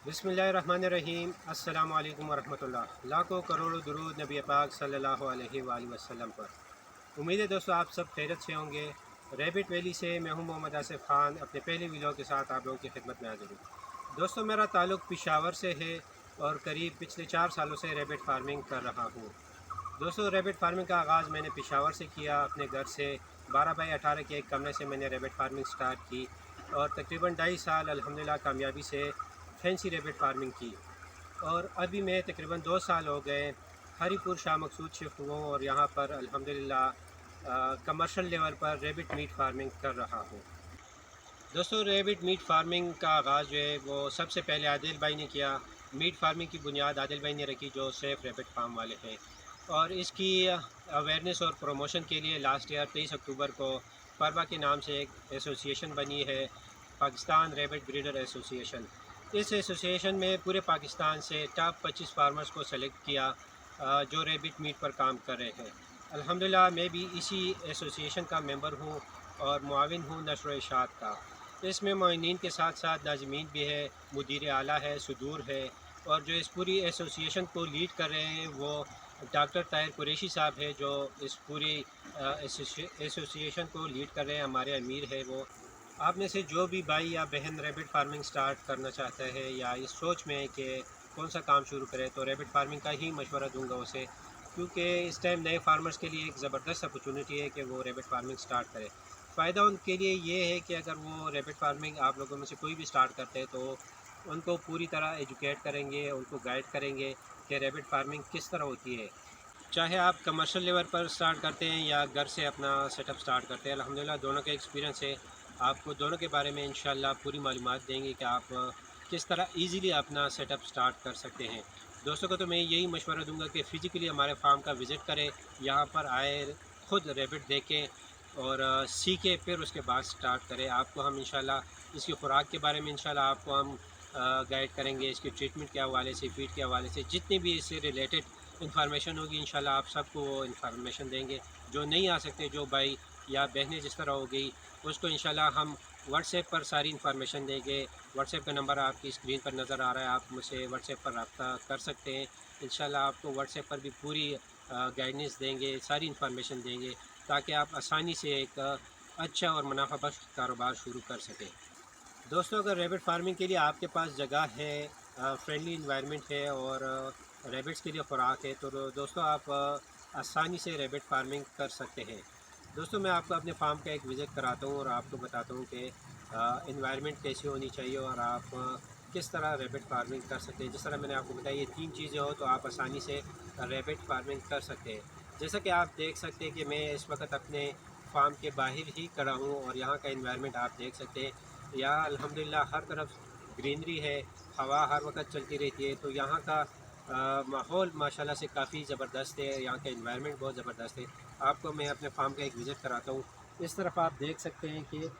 बिस्मिल्लाहिर्रहमानिर्रहीम। अस्सलाम वालेकुम वरहमतुल्लाह। लाखों करोड़ों दुरूद नबी पाक सल्लल्लाहु अलैहि वसल्लम पर। उम्मीद है दोस्तों आप सब खैरियत से होंगे। रैबिट वैली से मैं हूं मोहम्मद आसिफ खान, अपने पहले वीडियो के साथ आप लोगों की खिदमत में हाजिर हूँ। दोस्तों मेरा ताल्लुक़ पेशावर से है और करीब पिछले 4 सालों से रैबिट फार्मिंग कर रहा हूँ। दोस्तों रैबिट फार्मिंग का आगाज़ मैंने पेशावर से किया। अपने घर से 12 बाई 18 के एक कमरे से मैंने रैबिट फार्मिंग स्टार्ट की और तकरीबन 2.5 साल अल्हम्दुलिल्लाह कामयाबी से फैंसी रैबिट फार्मिंग की। और अभी मैं तकरीबन 2 साल हो गए हरीपुर शाह मकसूद शिफ्ट हुआ हूँ और यहाँ पर अल्हम्दुलिल्लाह कमर्शियल लेवल पर रैबिट मीट फार्मिंग कर रहा हूँ। दोस्तों रैबिट मीट फार्मिंग का आगाज़ जो है वो सबसे पहले आदिल भाई ने किया। मीट फार्मिंग की बुनियाद आदिल भाई ने रखी जो सेफ रैबिट फार्म वाले हैं। और इसकी अवेयरनेस और प्रमोशन के लिए लास्ट ईयर 23 अक्टूबर को परवा के नाम से एक एसोसिएशन बनी है, पाकिस्तान रैबिट ब्रीडर एसोसिएशन। इस एसोसिएशन में पूरे पाकिस्तान से टॉप 25 फार्मर्स को सेलेक्ट किया जो रैबिट मीट पर काम कर रहे हैं। अल्हम्दुलिल्लाह मैं भी इसी एसोसिएशन का मेंबर हूँ और मुआविन हूँ नशर व इशाअत का। इसमें मुआइनीन के साथ साथ नाज़मीन भी है, मुदीर आला है, सुदूर है। और जो इस पूरी एसोसिएशन को लीड कर रहे हैं वो डॉक्टर ताहिर कुरैशी साहब है, जो इस पूरी एसोसिएशन को लीड कर रहे हैं। हमारे अमीर है वो। आप में से जो भी भाई या बहन रैबिट फार्मिंग स्टार्ट करना चाहता है या इस सोच में है कि कौन सा काम शुरू करे, तो रैबिट फार्मिंग का ही मशवरा दूंगा उसे, क्योंकि इस टाइम नए फार्मर्स के लिए एक ज़बरदस्त अपॉर्चुनिटी है कि वो रैबिट फार्मिंग स्टार्ट करें। फ़ायदा उनके लिए ये है कि अगर वो रैबिट फार्मिंग आप लोगों में से कोई भी स्टार्ट करते हैं तो उनको पूरी तरह एजुकेट करेंगे, उनको गाइड करेंगे कि रैबिट फार्मिंग किस तरह होती है। चाहे आप कमर्शियल लेवल पर स्टार्ट करते हैं या घर से अपना सेटअप स्टार्ट करते हैं, अल्हम्दुलिल्लाह दोनों का एक्सपीरियंस है। आपको दोनों के बारे में इंशाल्लाह पूरी मालूमात देंगे कि आप किस तरह इजीली अपना सेटअप स्टार्ट कर सकते हैं। दोस्तों को तो मैं यही मशवरा दूंगा कि फ़िज़िकली हमारे फार्म का विज़िट करें, यहाँ पर आए, खुद रैबिट देखें और सीखें, फिर उसके बाद स्टार्ट करें। आपको हम इंशाल्लाह इसकी खुराक के बारे में इंशाल्लाह आपको हम गाइड करेंगे, इसकी ट्रीटमेंट के हवाले से, फीड के हवाले से, जितनी भी इससे रिलेटेड इन्फॉर्मेशन होगी इंशाल्लाह आप सबको वो इन्फॉर्मेशन देंगे। जो नहीं आ सकते, जो भाई या बहनें जिस तरह हो गई, उसको इंशाल्लाह हम व्हाट्सएप पर सारी इन्फॉर्मेशन देंगे। व्हाट्सएप का नंबर आपकी स्क्रीन पर नज़र आ रहा है, आप मुझसे व्हाट्सएप पर रब्ता कर सकते हैं। इंशाल्लाह आपको व्हाट्सएप पर भी पूरी गाइडेंस देंगे, सारी इन्फॉर्मेशन देंगे, ताकि आप आसानी से एक अच्छा और मुनाफाबख्श कारोबार शुरू कर सकें। दोस्तों अगर रैबिट फार्मिंग के लिए आपके पास जगह है, फ्रेंडली इन्वायरमेंट है और रैबिट्स के लिए खुराक है, तो दोस्तों आप आसानी से रैबिट फार्मिंग कर सकते हैं। दोस्तों मैं आपको अपने फार्म का एक विज़िट कराता हूँ और आपको बताता हूँ कि इन्वायरमेंट कैसी होनी चाहिए और आप किस तरह रैबिट फार्मिंग कर सकते हैं। जिस तरह मैंने आपको बताया ये 3 चीज़ें हो तो आप आसानी से रैबिट फार्मिंग कर सकते हैं। जैसा कि आप देख सकते हैं कि मैं इस वक्त अपने फार्म के बाहर ही खड़ा हूँ और यहाँ का इन्वायरमेंट आप देख सकते हैं। यहाँ अल्हम्दुलिल्लाह हर तरफ ग्रीनरी है, हवा हर वक्त चलती रहती है, तो यहाँ का माहौल माशाल्लाह से काफ़ी ज़बरदस्त है। यहाँ का एनवायरनमेंट बहुत ज़बरदस्त है। आपको मैं अपने फार्म का एक विज़िट कराता हूँ। इस तरफ आप देख सकते हैं कि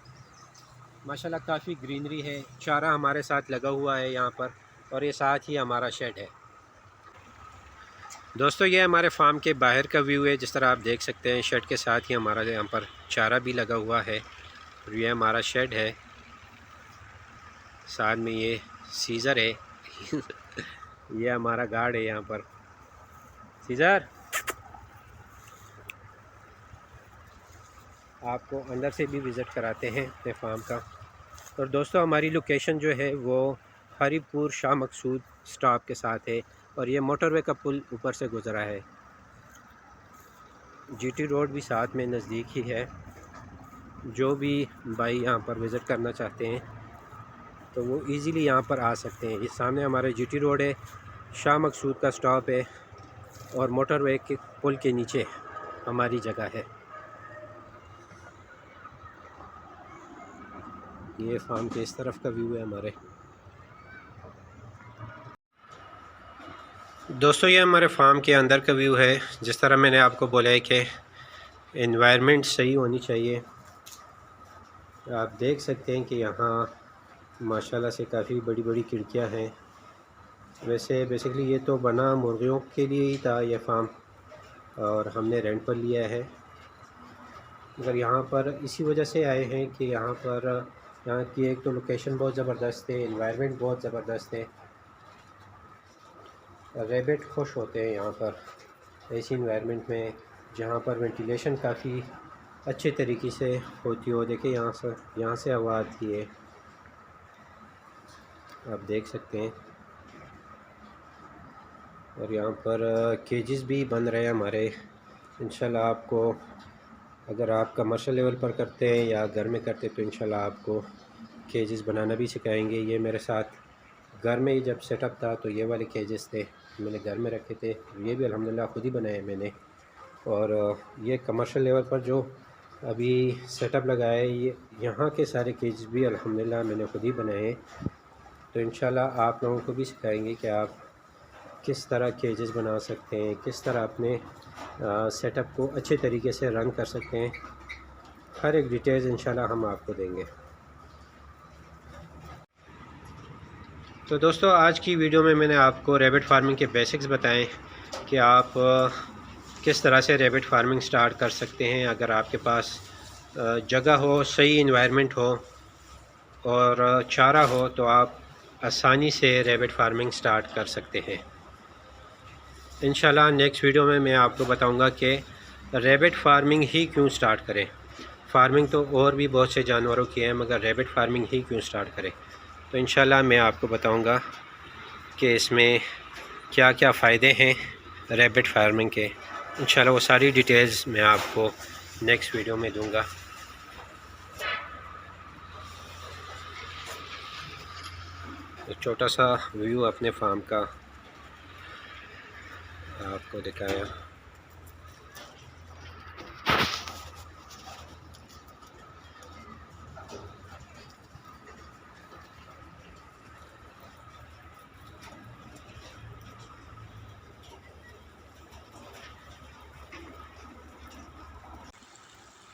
माशाल्लाह काफ़ी ग्रीनरी है, चारा हमारे साथ लगा हुआ है यहाँ पर और ये साथ ही हमारा शेड है। दोस्तों ये हमारे फार्म के बाहर का व्यू है। जिस तरह आप देख सकते हैं शेड के साथ ही हमारा यहाँ पर चारा भी लगा हुआ है और ये हमारा शेड है। साथ में ये सीज़र है ये हमारा गार्ड है यहाँ पर। सीज़र आपको अंदर से भी विज़िट कराते हैं अपने फार्म का। और दोस्तों हमारी लोकेशन जो है वो हरीपुर शाह मकसूद स्टॉप के साथ है और ये मोटरवे का पुल ऊपर से गुज़रा है। जीटी रोड भी साथ में नज़दीक ही है। जो भी भाई यहाँ पर विज़िट करना चाहते हैं तो वो इजीली यहाँ पर आ सकते हैं। ये सामने हमारा जीटी रोड है, शाह मकसूद का स्टॉप है और मोटरवे के पुल के नीचे हमारी जगह है। ये फार्म के इस तरफ का व्यू है हमारे। दोस्तों ये हमारे फार्म के अंदर का व्यू है। जिस तरह मैंने आपको बोला है कि एनवायरनमेंट सही होनी चाहिए। आप देख सकते हैं कि यहाँ माशाल्लाह से काफ़ी बड़ी बड़ी खिड़कियाँ हैं। वैसे बेसिकली ये तो बना मुर्गियों के लिए ही था ये फार्म और हमने रेंट पर लिया है, मगर यहाँ पर इसी वजह से आए हैं कि यहाँ की एक तो लोकेशन बहुत ज़बरदस्त है, एनवायरनमेंट बहुत ज़बरदस्त है रैबिट खुश होते हैं यहाँ पर ऐसी इन्वायरमेंट में जहाँ पर वेंटिलेशन काफ़ी अच्छे तरीके से होती हो। देखिए यहाँ से हवा आती है, आप देख सकते हैं। और यहाँ पर केजेस भी बन रहे हैं हमारे। इंशाल्लाह आपको, अगर आप कमर्शियल लेवल पर करते हैं या घर में करते हैं तो इंशाल्लाह आपको केजेस बनाना भी सिखाएंगे। ये मेरे साथ घर में ही जब सेटअप था तो ये वाले केजेस थे, मैंने घर में रखे थे। ये भी अल्हम्दुलिल्लाह ख़ुद ही बनाए मैंने। और ये कमर्शियल लेवल पर जो अभी सेटअप लगाया है, ये यहाँ के सारे केजेस भी अल्हम्दुलिल्लाह मैंने ख़ुद ही बनाए हैं। तो इंशाल्लाह आप लोगों को भी सिखाएंगे कि आप किस तरह केजेस बना सकते हैं, किस तरह अपने सेटअप को अच्छे तरीके से रन कर सकते हैं। हर एक डिटेल्स इंशाल्लाह हम आपको देंगे। तो दोस्तों, आज की वीडियो में मैंने आपको रैबिट फार्मिंग के बेसिक्स बताएं कि आप किस तरह से रैबिट फार्मिंग स्टार्ट कर सकते हैं। अगर आपके पास जगह हो, सही इन्वायरमेंट हो और चारा हो तो आप आसानी से रैबिट फार्मिंग स्टार्ट कर सकते हैं। इंशाल्लाह नेक्स्ट वीडियो में मैं आपको बताऊंगा कि रैबिट फार्मिंग ही क्यों स्टार्ट करें। फार्मिंग तो और भी बहुत से जानवरों की है, मगर रैबिट फार्मिंग ही क्यों स्टार्ट करें। तो इंशाल्लाह मैं आपको बताऊंगा कि इसमें क्या क्या फ़ायदे हैं रैबिट फार्मिंग के। इंशाल्लाह वो सारी डिटेल्स मैं आपको नेक्स्ट वीडियो में दूंगा। तो छोटा सा व्यू अपने फार्म का आपको दिखाया।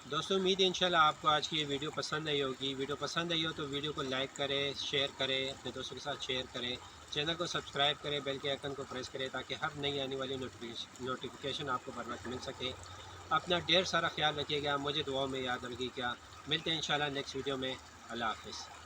दोस्तों, उम्मीद है इंशाल्लाह आपको आज की ये वीडियो पसंद आई होगी। वीडियो पसंद आई हो तो वीडियो को लाइक करें, शेयर करें, अपने दोस्तों के साथ शेयर करें। चैनल को सब्सक्राइब करें, बेल के आइकन को प्रेस करें ताकि हर नई आने वाली नोटिफिकेशन आपको बर वक्त मिल सके। अपना ढेर सारा ख्याल रखिएगा, मुझे दुआओं में याद रखिएगा। मिलते हैं इंशाल्लाह नेक्स्ट वीडियो में। अल्लाह हाफ़िज़।